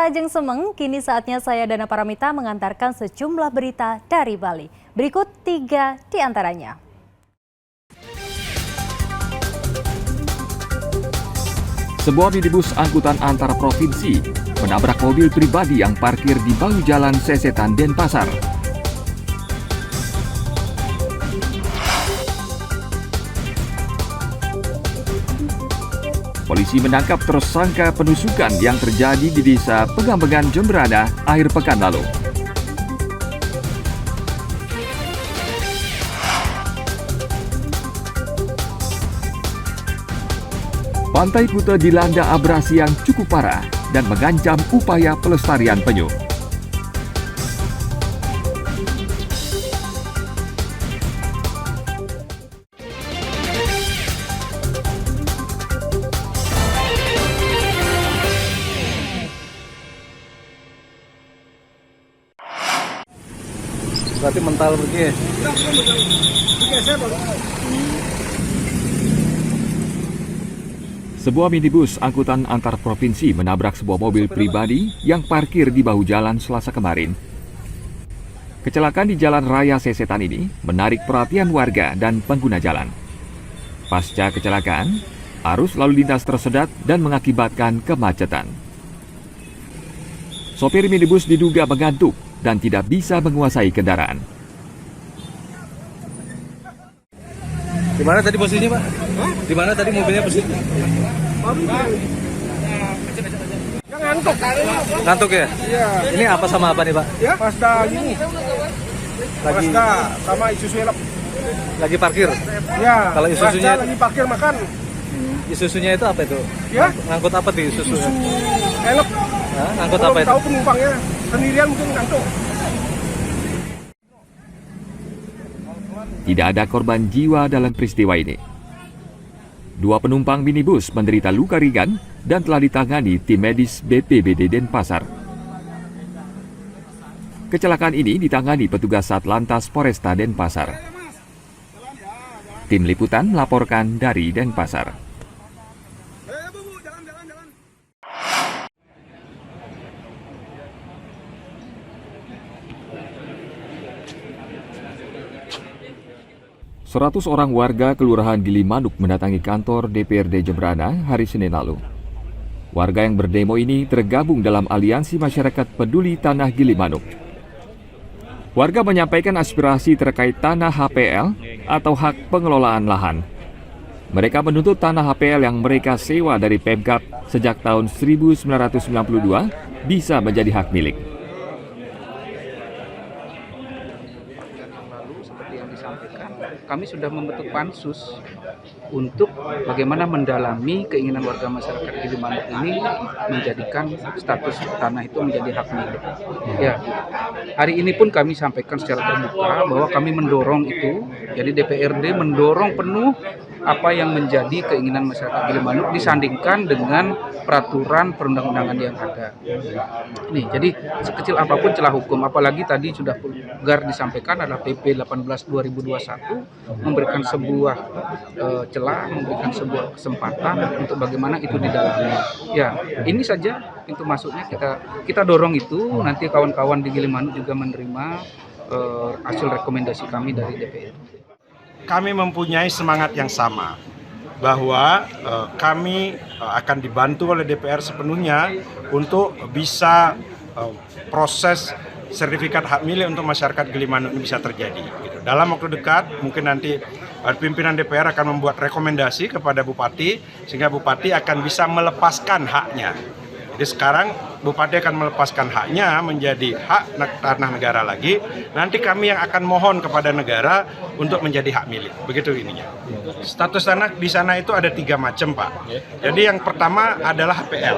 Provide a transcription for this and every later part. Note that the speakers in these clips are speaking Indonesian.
Ajeng Semeng, kini saatnya saya Dana Paramita mengantarkan sejumlah berita dari Bali. Berikut 3 di antaranya. Sebuah minibus angkutan antar provinsi menabrak mobil pribadi yang parkir di bahu jalan Sesetan, Denpasar. Polisi menangkap tersangka penusukan yang terjadi di Desa Pegambengan, Jemberana akhir pekan lalu. Pantai Kuta dilanda abrasi yang cukup parah dan mengancam upaya pelestarian penyu. Berarti mental pergi. Sebuah minibus angkutan antar provinsi menabrak sebuah mobil pribadi yang parkir di bahu jalan Selasa kemarin. Kecelakaan di Jalan Raya Sesetan ini menarik perhatian warga dan pengguna jalan. Pasca kecelakaan, arus lalu lintas tersedat dan mengakibatkan kemacetan. Sopir minibus diduga mengantuk dan tidak bisa menguasai kendaraan. Di mana tadi posisinya, Pak? Di mana tadi mobilnya posisinya? Ngantuk. Ngantuk ya? Iya. Ini apa sama apa nih, Pak? Ya, Mazda gini. Lagi Mazda sama Isuzu elep. lagi parkir. Ya. Kalau Isuzunya Mazda lagi parkir makan. Isuzunya itu apa itu? Ya. Ngangkut apa di Isuzu? Isuzu elep. Hah? Ngangkut Belum apa itu? tahu penumpangnya. Sendirian mungkin ngantuk. Tidak ada korban jiwa dalam peristiwa ini. 2 penumpang minibus menderita luka ringan dan telah ditangani tim medis BPBD Denpasar. Kecelakaan ini ditangani petugas Satlantas Polresta Denpasar. Tim liputan melaporkan dari Denpasar. Seratus orang warga Kelurahan Gili Manuk mendatangi kantor DPRD Jemberana hari Senin lalu. Warga yang berdemo ini tergabung dalam Aliansi Masyarakat Peduli Tanah Gili Manuk. Warga menyampaikan aspirasi terkait tanah HPL atau hak pengelolaan lahan. Mereka menuntut tanah HPL yang mereka sewa dari Pemkab sejak tahun 1992 bisa menjadi hak milik. Seperti yang disampaikan, kami sudah membentuk pansus untuk bagaimana mendalami keinginan warga masyarakat Gili Manuk ini menjadikan status tanah itu menjadi hak milik. Ya, hari ini pun kami sampaikan secara terbuka bahwa kami mendorong itu, jadi DPRD mendorong penuh apa yang menjadi keinginan masyarakat Gili Manuk disandingkan dengan peraturan perundang-undangan yang ada. Nih, jadi sekecil apapun celah hukum, apalagi tadi sudah vulgar disampaikan adalah PP 18/2021 memberikan sebuah celah, memberikan sebuah kesempatan untuk bagaimana itu didalami. Ya, ini saja pintu masuknya kita dorong itu. Nanti kawan-kawan di Gili Manuk juga menerima hasil rekomendasi kami dari DPR. Kami mempunyai semangat yang sama bahwa kami akan dibantu oleh DPR sepenuhnya untuk bisa proses sertifikat hak milik untuk masyarakat Gili Manuk ini bisa terjadi. Gitu. Dalam waktu dekat mungkin nanti pimpinan DPR akan membuat rekomendasi kepada Bupati sehingga Bupati akan bisa melepaskan haknya. Jadi sekarang Bupati akan melepaskan haknya menjadi hak tanah negara lagi. Nanti kami yang akan mohon kepada negara untuk menjadi hak milik. Begitu ininya. Status tanah di sana itu ada 3 macam, Pak. Jadi yang pertama adalah HPL.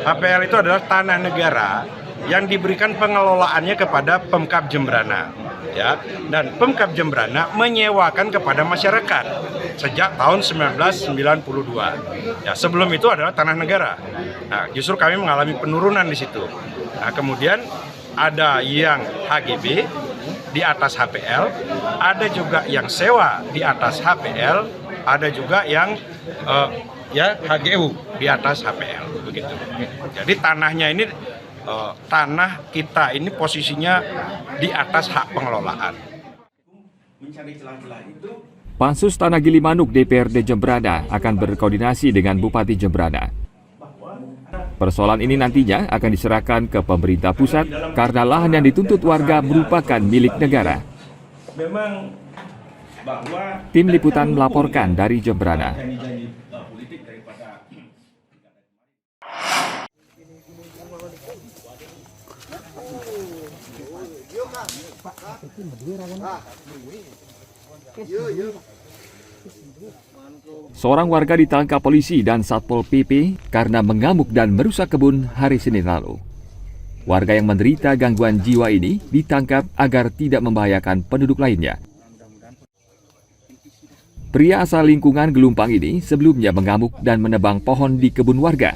HPL itu adalah tanah negara yang diberikan pengelolaannya kepada Pemkab Jemberana. Ya, dan Pemkab Jemberana menyewakan kepada masyarakat sejak tahun 1992. Ya, sebelum itu adalah tanah negara. Nah, justru kami mengalami penurunan di situ. Nah, kemudian ada yang HGB di atas HPL, ada juga yang sewa di atas HPL, ada juga yang HGU di atas HPL begitu. Jadi tanahnya ini tanah kita ini posisinya di atas hak pengelolaan. Pansus Tanah Gilimanuk DPRD Jembrana akan berkoordinasi dengan Bupati Jembrana. Persoalan ini nantinya akan diserahkan ke pemerintah pusat karena lahan yang dituntut warga merupakan milik negara. Memang bahwa Tim Liputan melaporkan dari Jembrana. Seorang warga ditangkap polisi dan Satpol PP karena mengamuk dan merusak kebun hari Senin lalu. Warga yang menderita gangguan jiwa ini ditangkap agar tidak membahayakan penduduk lainnya. Pria asal lingkungan Gelumpang ini sebelumnya mengamuk dan menebang pohon di kebun warga.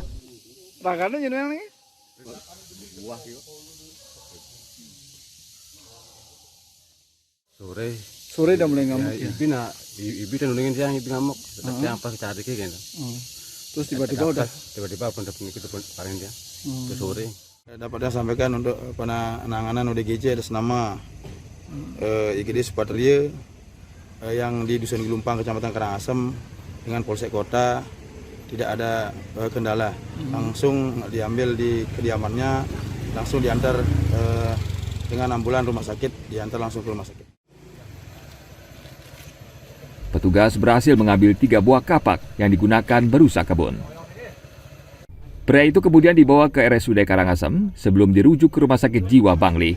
Sore udah mulai ngamuk ya. Ibu dan nungguin siang ibu ngamuk. Yang pas cari kayak gitu. Terus tiba-tiba Tiba-tiba itu paling dia. Sore. Dapat saya sampaikan untuk penanganan ODGJ atas nama IGD Supatria yang di Dusun Gelumpang, Kecamatan Karangasem dengan Polsek Kota tidak ada kendala. Langsung diambil di kediamannya, langsung diantar dengan ambulan rumah sakit, diantar langsung ke rumah sakit. Petugas berhasil mengambil 3 buah kapak yang digunakan merusak kebun. Pria itu kemudian dibawa ke RSUD Karangasem sebelum dirujuk ke Rumah Sakit Jiwa Bangli.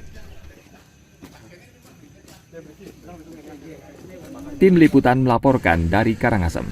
Tim Liputan melaporkan dari Karangasem.